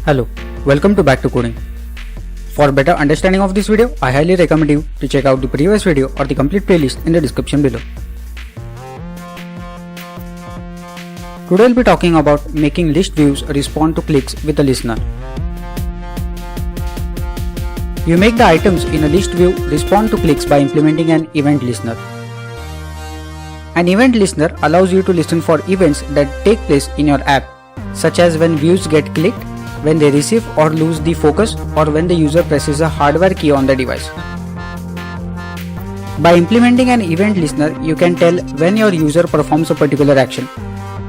Hello, welcome to Back to Coding. For better understanding of this video, I highly recommend you to check out the previous video or the complete playlist in the description below. Today we'll be talking about making list views respond to clicks with a listener. You make the items in a list view respond to clicks by implementing an event listener. An event listener allows you to listen for events that take place in your app, such as when views get clicked, when they receive or lose the focus, or when the user presses a hardware key on the device. By implementing an event listener, you can tell when your user performs a particular action,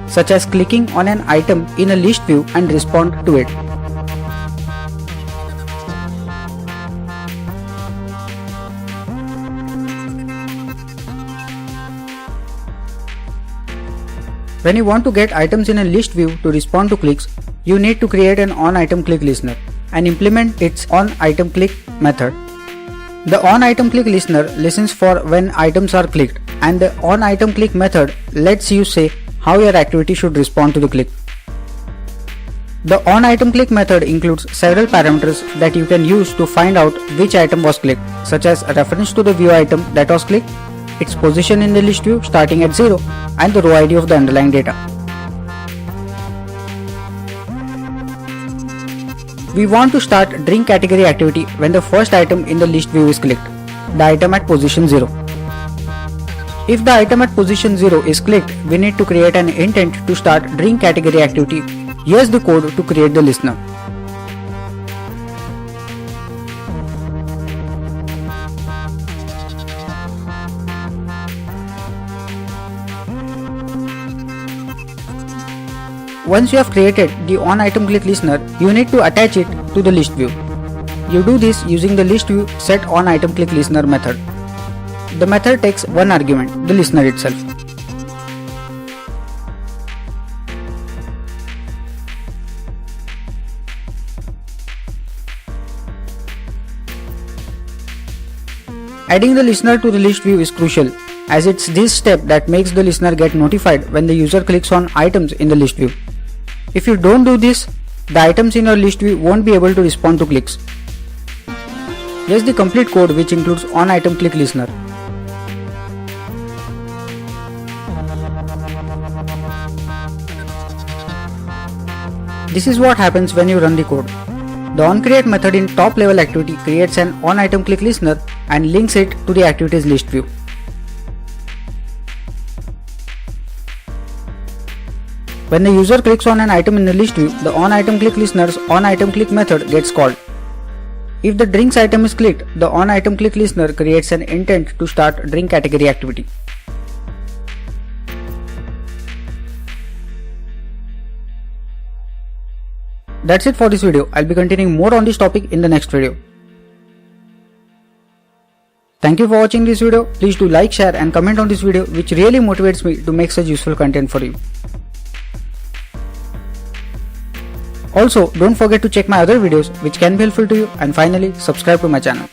such as clicking on an item in a list view and respond to it. When you want to get items in a list view to respond to clicks, you need to create an onItemClick listener and implement its onItemClick method. The onItemClick listener listens for when items are clicked, and the onItemClick method lets you say how your activity should respond to the click. The onItemClick method includes several parameters that you can use to find out which item was clicked, such as a reference to the view item that was clicked, its position in the list view starting at 0, and the row ID of the underlying data. We want to start drink category activity when the first item in the list view is clicked, the item at position 0. If the item at position 0 is clicked, we need to create an intent to start drink category activity. Here's the code to create the listener. Once you have created the onItemClick listener, you need to attach it to the list view. You do this using the list view set onItemClick listener method. The method takes one argument, the listener itself. Adding the listener to the list view is crucial, as it's this step that makes the listener get notified when the user clicks on items in the list view. If you don't do this, the items in your list view won't be able to respond to clicks. Here's the complete code which includes onItemClick listener. This is what happens when you run the code. The onCreate method in top level activity creates an onItemClick listener and links it to the activities list view. When the user clicks on an item in the list view, the onItemClick listener's onItemClick method gets called. If the drinks item is clicked, the onItemClick listener creates an intent to start drink category activity. That's it for this video. I'll be continuing more on this topic in the next video. Thank you for watching this video. Please do like, share and comment on this video, which really motivates me to make such useful content for you. Also, don't forget to check my other videos which can be helpful to you, and finally subscribe to my channel.